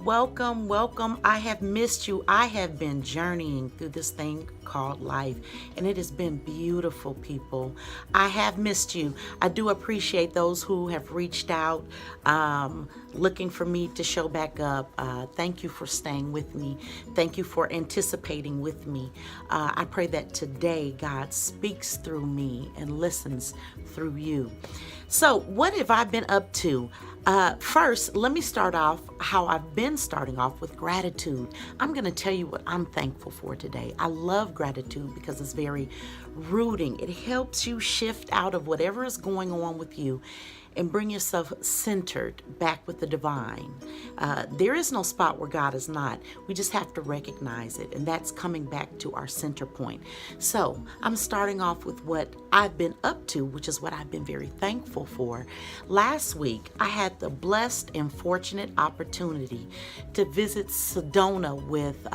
Welcome, welcome. I have missed you. I have been journeying through this thing called life, and it has been beautiful, people. I have missed you. I do appreciate those who have reached out, looking for me to show back up. Thank you for staying with me. Thank you for anticipating with me. I pray that today God speaks through me and listens through you. So, what have I been up to? First, let me start off how I've been starting off with gratitude. I'm going to tell you what I'm thankful for today. I love gratitude because it's very rooting. It helps you shift out of whatever is going on with you and bring yourself centered back with the divine. There is no spot where God is not. We just have to recognize it, and that's coming back to our center point. So I'm starting off with what I've been up to, which is what I've been very thankful for. Last week, I had the blessed and fortunate opportunity to visit Sedona with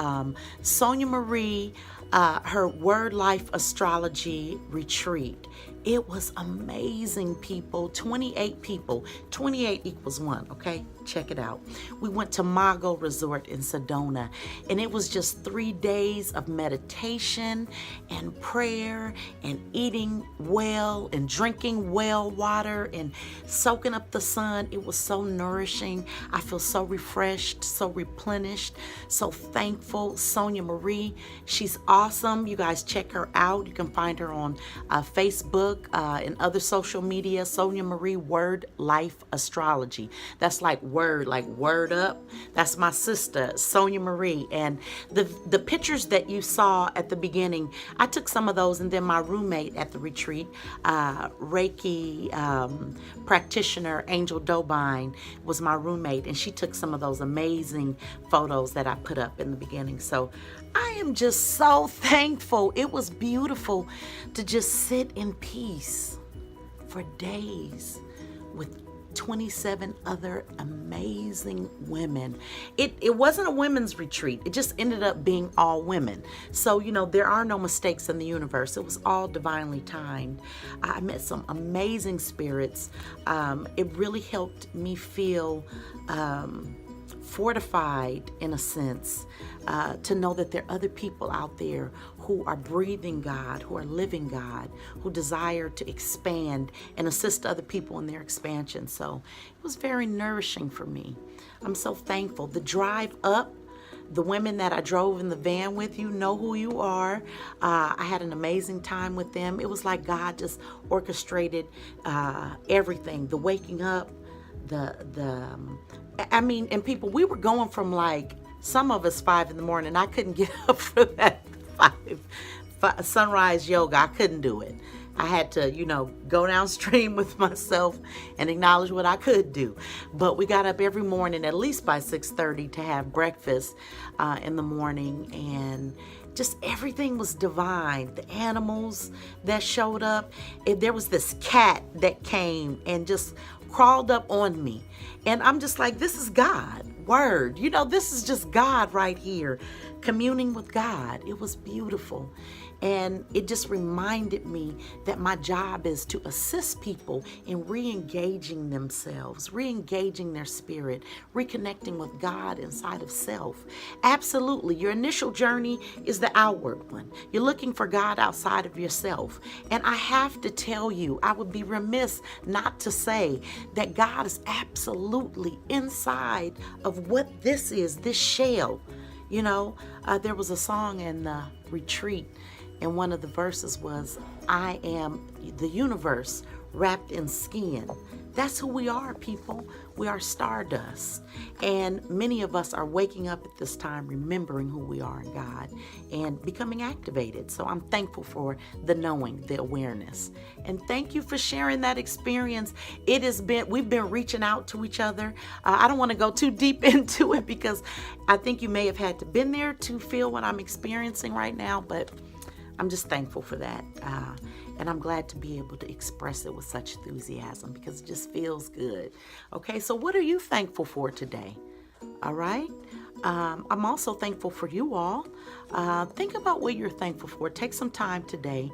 Sonia Marie, her Word Life Astrology retreat. It was amazing, people. 28 people. 28 equals 1, okay? Check it out. We went to Mago Resort in Sedona, and it was just 3 days of meditation and prayer and eating well and drinking well water and soaking up the sun. It was so nourishing. I feel so refreshed, so replenished, so thankful. Sonia Marie, she's awesome. You guys check her out. You can find her on Facebook and other social media. Sonia Marie Word Life Astrology. That's like word up. That's my sister, Sonia Marie. And the pictures that you saw at the beginning, I took some of those, and then my roommate at the retreat, Reiki practitioner Angel Dobine, was my roommate, and she took some of those amazing photos that I put up in the beginning. So I am just so thankful. It was beautiful to just sit in peace for days with 27 other amazing women. It wasn't a women's retreat. It just ended up being all women. So, there are no mistakes in the universe. It was all divinely timed. I met some amazing spirits. It really helped me feel fortified, in a sense, to know that there are other people out there who are breathing God, who are living God, who desire to expand and assist other people in their expansion. So it was very nourishing for me. I'm so thankful. The drive up, the women that I drove in the van with, you know who you are. I had an amazing time with them. It was like God just orchestrated everything. The waking up, and people, we were going from some of us 5 in the morning. I couldn't get up for that 5 sunrise yoga. I couldn't do it. I had to, go downstream with myself and acknowledge what I could do. But we got up every morning, at least by 6:30, to have breakfast in the morning, and just everything was divine. The animals that showed up, there was this cat that came and just crawled up on me. And I'm just like, this is God. Word. This is just God right here, communing with God. It was beautiful. And it just reminded me that my job is to assist people in re-engaging themselves, re-engaging their spirit, reconnecting with God inside of self. Absolutely. Your initial journey is the outward one. You're looking for God outside of yourself. And I have to tell you, I would be remiss not to say that God is absolutely inside of what this is, this shell. There was a song in the retreat, and one of the verses was, I am the universe wrapped in skin. That's who we are, people. We are stardust. And many of us are waking up at this time, remembering who we are in God and becoming activated. So I'm thankful for the knowing, the awareness. And thank you for sharing that experience. We've been reaching out to each other. I don't want to go too deep into it because I think you may have had to been there to feel what I'm experiencing right now, but I'm just thankful for that. And I'm glad to be able to express it with such enthusiasm because it just feels good. Okay, so what are you thankful for today? All right. I'm also thankful for you all. Think about what you're thankful for. Take some time today,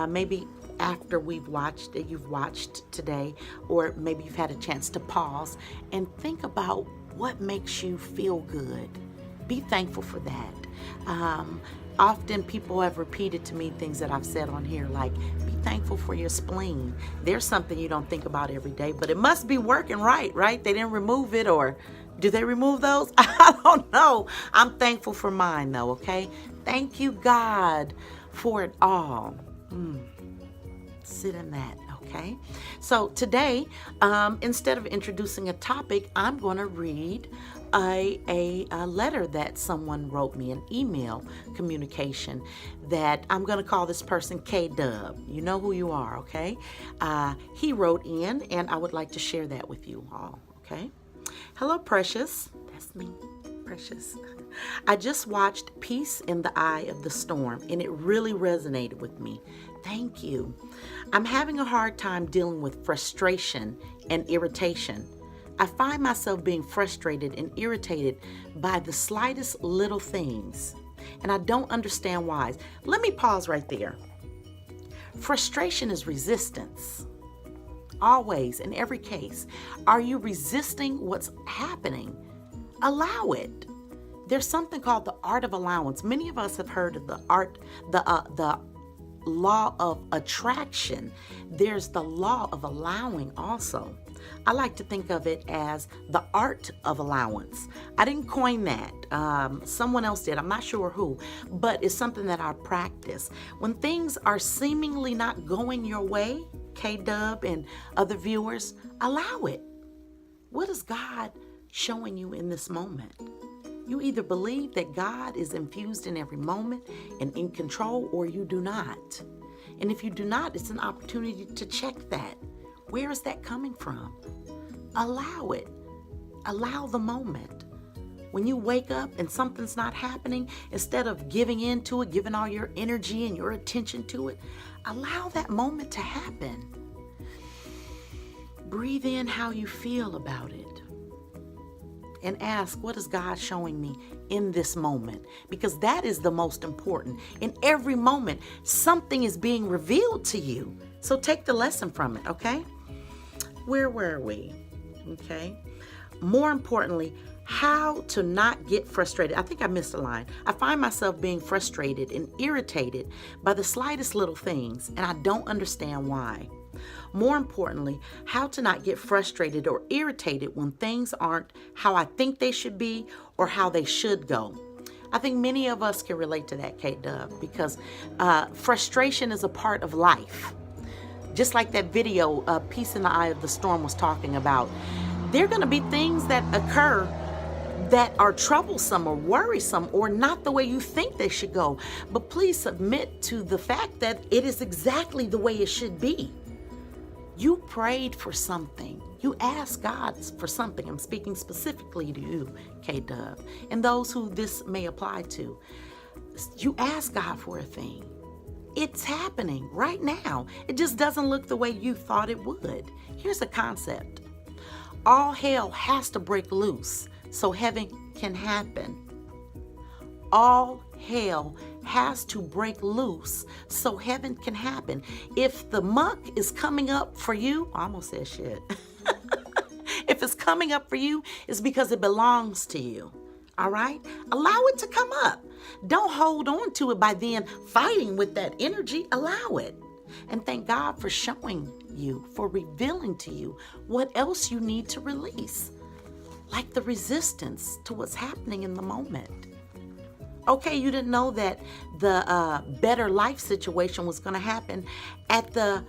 maybe after you've watched today, or maybe you've had a chance to pause and think about What makes you feel good? Be thankful for that. Often people have repeated to me things that I've said on here, like be thankful for your spleen. There's something you don't think about every day, but it must be working right? They didn't remove it, or do they remove those? I don't know. I'm thankful for mine though, okay? Thank you, God, for it all. Sit in that, okay? So today, instead of introducing a topic, I'm going to read a letter that someone wrote me, an email communication that I'm going to call this person K-Dub. You know who you are, okay? He wrote in, and I would like to share that with you all, okay? Hello, Precious. That's me, Precious. I just watched Peace in the Eye of the Storm, and it really resonated with me. Thank you. I'm having a hard time dealing with frustration and irritation. I find myself being frustrated and irritated by the slightest little things, and I don't understand why. Let me pause right there. Frustration is resistance. Always, in every case. Are you resisting what's happening? Allow it. There's something called the art of allowance. Many of us have heard of the law of attraction. There's the law of allowing also. I like to think of it as the art of allowance. I didn't coin that. Someone else did. I'm not sure who, but it's something that I practice. When things are seemingly not going your way, K-Dub and other viewers, allow it. What is God showing you in this moment? You either believe that God is infused in every moment and in control, or you do not. And if you do not, it's an opportunity to check that. Where is that coming from? Allow it. Allow the moment. When you wake up and something's not happening, instead of giving in to it, giving all your energy and your attention to it, allow that moment to happen. Breathe in how you feel about it. And ask, what is God showing me in this moment? Because that is the most important. In every moment, something is being revealed to you. So take the lesson from it, okay? Where were we? Okay. More importantly, how to not get frustrated. I think I missed a line. I find myself being frustrated and irritated by the slightest little things, and I don't understand why. More importantly, how to not get frustrated or irritated when things aren't how I think they should be or how they should go. I think many of us can relate to that, K-Dub, because frustration is a part of life. Just like that video, Peace in the Eye of the Storm was talking about. There are going to be things that occur that are troublesome or worrisome or not the way you think they should go. But please submit to the fact that it is exactly the way it should be. You prayed for something. You asked God for something. I'm speaking specifically to you, K-Dub, and those who this may apply to. You asked God for a thing. It's happening right now. It just doesn't look the way you thought it would. Here's a concept. All hell has to break loose so heaven can happen. All hell has to break loose so heaven can happen. If the muck is coming up for you, I almost said shit. If it's coming up for you, it's because it belongs to you. All right? Allow it to come up. Don't hold on to it by then fighting with that energy. Allow it. And thank God for showing you, for revealing to you what else you need to release. Like the resistance to what's happening in the moment. Okay, you didn't know that the better life situation was going to happen at the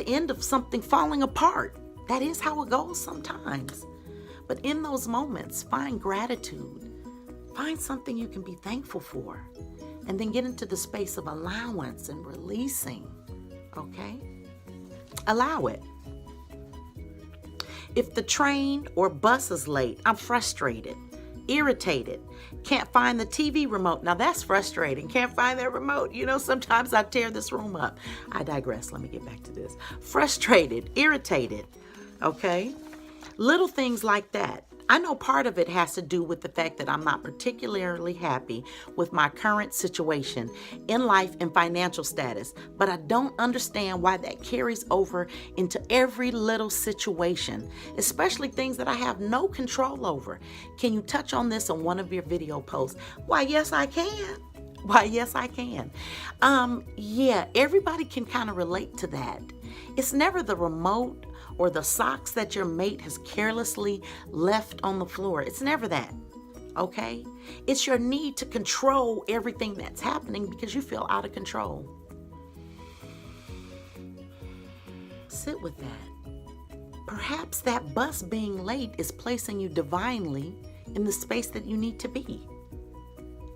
end of something falling apart. That is how it goes sometimes. But in those moments, find gratitude. Find something you can be thankful for. And then get into the space of allowance and releasing. Okay? Allow it. If the train or bus is late, I'm frustrated, irritated, can't find the TV remote. Now that's frustrating. Can't find that remote. You know, sometimes I tear this room up. I digress. Let me get back to this. Frustrated, irritated. Okay? Little things like that. I know part of it has to do with the fact that I'm not particularly happy with my current situation in life and financial status, but I don't understand why that carries over into every little situation, especially things that I have no control over. Can you touch on this on one of your video posts? Why, yes, I can. Why, yes, I can. Yeah, everybody can kind of relate to that. It's never the remote or the socks that your mate has carelessly left on the floor. It's never that, okay? It's your need to control everything that's happening because you feel out of control. Sit with that. Perhaps that bus being late is placing you divinely in the space that you need to be.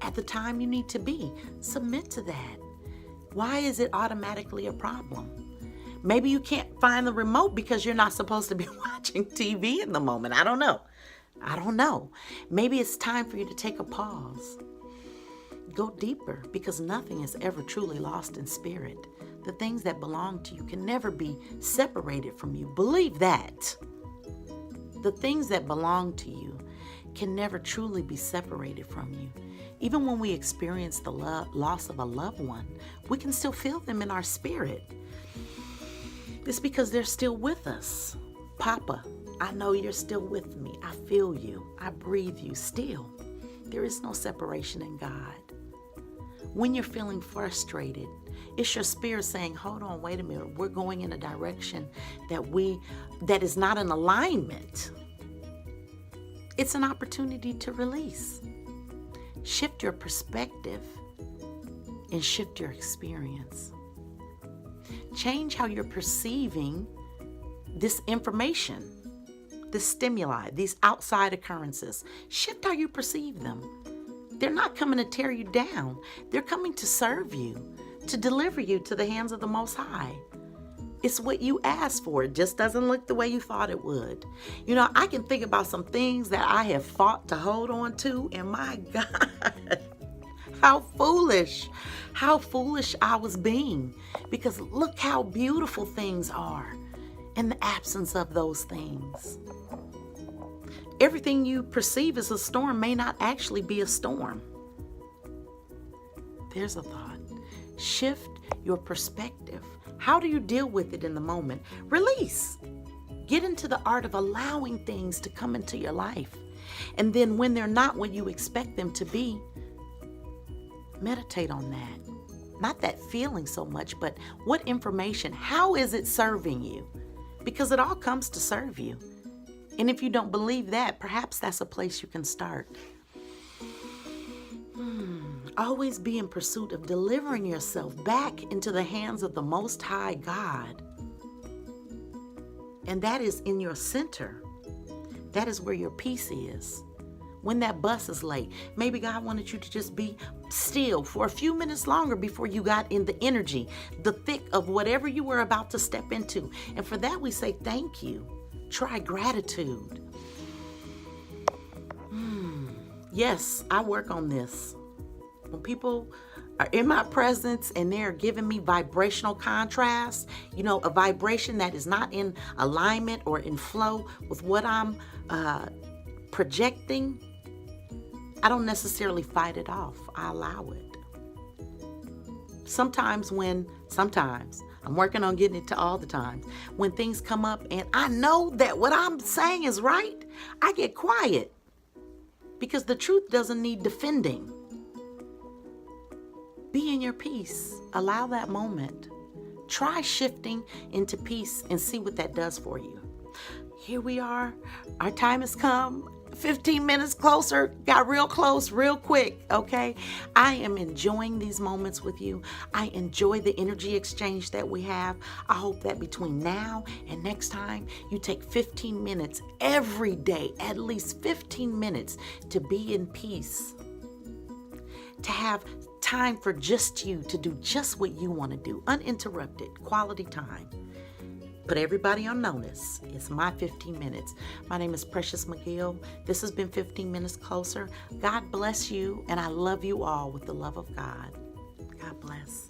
At the time you need to be. Submit to that. Why is it automatically a problem? Maybe you can't find the remote because you're not supposed to be watching TV in the moment. I don't know. Maybe it's time for you to take a pause. Go deeper, because nothing is ever truly lost in spirit. The things that belong to you can never be separated from you. Believe that. The things that belong to you can never truly be separated from you. Even when we experience the loss of a loved one, we can still feel them in our spirit. It's because they're still with us. Papa, I know you're still with me. I feel you. I breathe you still. There is no separation in God. When you're feeling frustrated, it's your spirit saying, hold on, wait a minute. We're going in a direction that is not in alignment. It's an opportunity to release. Shift your perspective and shift your experience. Change how you're perceiving this information, this stimuli, these outside occurrences. Shift how you perceive them. They're not coming to tear you down. They're coming to serve you, to deliver you to the hands of the Most High. It's what you asked for. It just doesn't look the way you thought it would. You know, I can think about some things that I have fought to hold on to, and my God, how foolish I was being. Because look how beautiful things are in the absence of those things. Everything you perceive as a storm may not actually be a storm. There's a thought. Shift your perspective. How do you deal with it in the moment? Release. Get into the art of allowing things to come into your life. And then when they're not what you expect them to be, meditate on that. Not that feeling so much, but what information, how is it serving you? Because it all comes to serve you. And if you don't believe that, perhaps that's a place you can start. Always be in pursuit of delivering yourself back into the hands of the Most High God. And that is in your center. That is where your peace is. When that bus is late, maybe God wanted you to just be still for a few minutes longer before you got in the energy, the thick of whatever you were about to step into. And for that, we say thank you. Try gratitude. Yes, I work on this. When people are in my presence and they're giving me vibrational contrast, you know, a vibration that is not in alignment or in flow with what I'm projecting, I don't necessarily fight it off. I allow it. Sometimes I'm working on getting it to all the times. When things come up and I know that what I'm saying is right, I get quiet because the truth doesn't need defending. Be in your peace. Allow that moment. Try shifting into peace and see what that does for you. Here we are. Our time has come. 15 minutes closer. Got real close real quick, okay? I am enjoying these moments with you. I enjoy the energy exchange that we have. I hope that between now and next time, you take 15 minutes every day, at least 15 minutes to be in peace. To have time for just you, to do just what you want to do, uninterrupted, quality time. Put everybody on notice. It's my 15 minutes. My name is Precious McGill. This has been 15 Minutes Closer. God bless you, and I love you all with the love of God. God bless.